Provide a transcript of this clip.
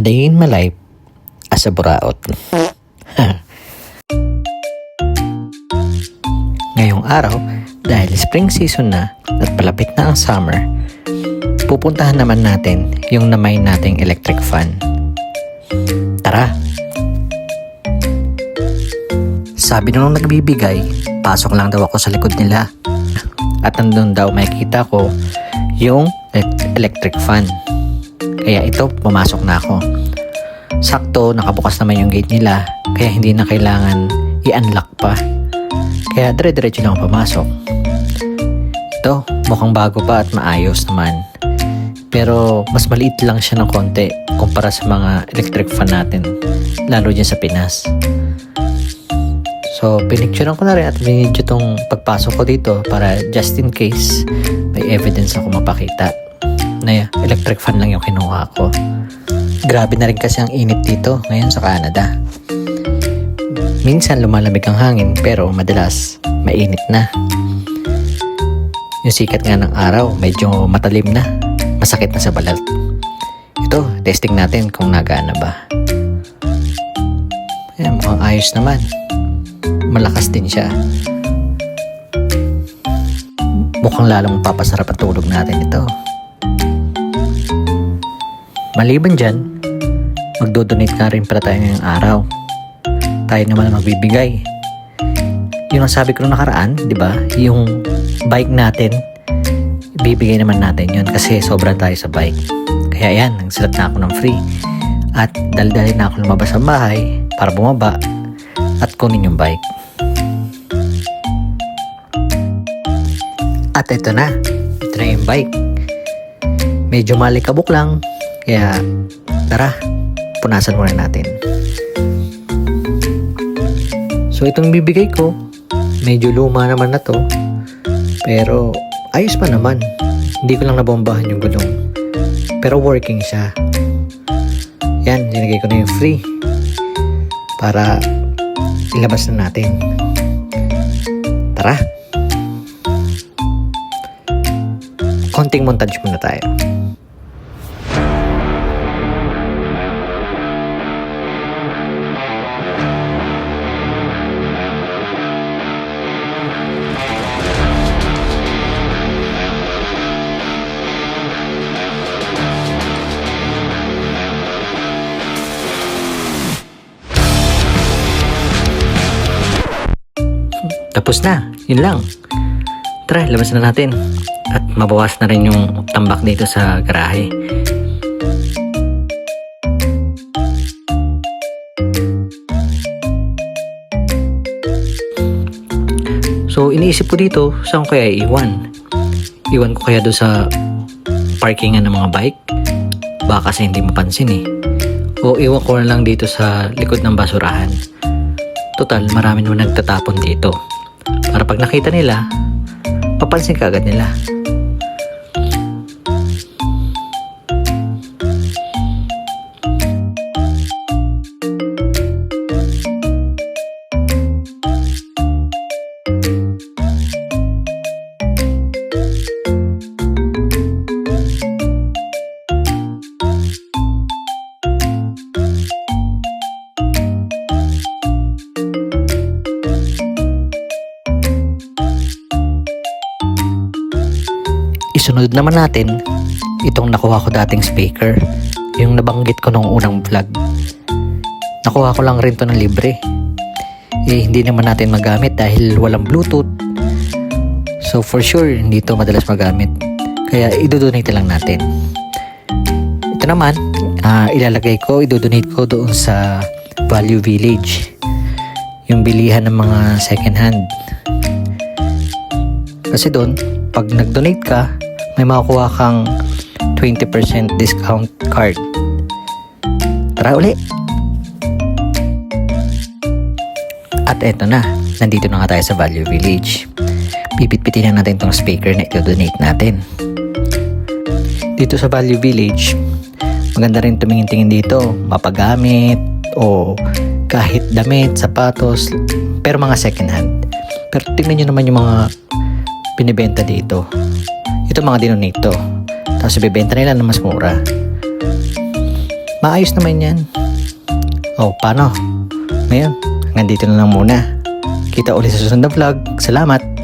day in my life as a buraot. Ngayong araw, dahil spring season na at palapit na ang summer, pupuntahan naman natin yung namay nating electric fan. Tara! Sabi nung nagbibigay, pasok lang daw ako sa likod nila. At nandun daw makikita ko yung electric fan. Kaya ito, pumasok na ako. Sakto, nakabukas naman yung gate nila, kaya hindi na kailangan i-unlock pa. Kaya dire-diretso lang ako pumasok. Ito, mukhang bago pa at maayos naman. Pero mas maliit lang siya ng konti kumpara sa mga electric fan natin, lalo dyan sa Pinas. So, pinicturean ko na rin at binidyo tong pagpasok ko dito para just in case may evidence ako mapakita na electric fan lang yung kinuha ko. Grabe na rin kasi ang init dito ngayon sa Canada. Minsan lumalamig ang hangin pero madalas mainit na. Yung sikat nga ng araw medyo matalim na, masakit na sa balat. Ito, testing natin kung nagana ba. Ayan, mukhang ayos naman. Malakas din siya. Mukhang lalong papasarap ang tulog natin ito. Maliban dyan, magdodonate ka rin para tayo ngayong araw. Tayo naman ang magbibigay. Yung nasabi ko nung nakaraan, di ba? Yung bike natin, ibibigay naman natin yun kasi sobrang tayo sa bike. Kaya yan, nagsilat na ako ng free. At dali-dali na ako lumabas sa bahay para bumaba at kunin yung bike. At ito na yung bike. Medyo malikabok lang, kaya tara, punasan muna natin. So itong bibigay ko, medyo luma naman na to, pero ayos pa naman. Hindi ko lang nabombahan yung gulong, pero working siya. Yan, dinigay ko na yung free para ilabas na natin. Tara! Konting montage muna tayo. Tapos na, yun lang. Tara, labas na natin. At mabawas na rin yung tambak dito sa garahe. So, iniisip ko dito, saan ko kaya iwan? Iwan ko kaya doon sa parkingan ng mga bike? Baka kasi hindi mapansin eh. O iwan ko na lang dito sa likod ng basurahan. Total, marami naman nagtatapon dito. Para pag nakita nila, papansin ka agad nila. Isunod naman natin itong nakuha ko dating speaker, yung nabanggit ko nung unang vlog. Nakuha ko lang rin to ng libre. Hindi naman natin magamit dahil walang Bluetooth. So for sure, hindi to madalas magamit. Kaya idodonate lang natin. Ito naman, idodonate ko doon sa Value Village. Yung bilihan ng mga second hand. Kasi doon, pag nag-donate ka, may makukuha kang 20% discount card. Tara uli! At eto na, nandito na nga tayo sa Value Village. Pipit-pitin na natin tong speaker na i-donate natin. Dito sa Value Village, maganda rin tumingin-tingin dito, mapagamit o kahit damit, sapatos, pero mga second hand. Pero tingnan nyo naman yung mga binibenta dito. Ito mga dinonate to. Tapos ibibenta nila na mas mura. Maayos naman yan. Oh, paano? Ngayon, hanggang dito na lang muna. Kita ulit sa susunod na vlog. Salamat!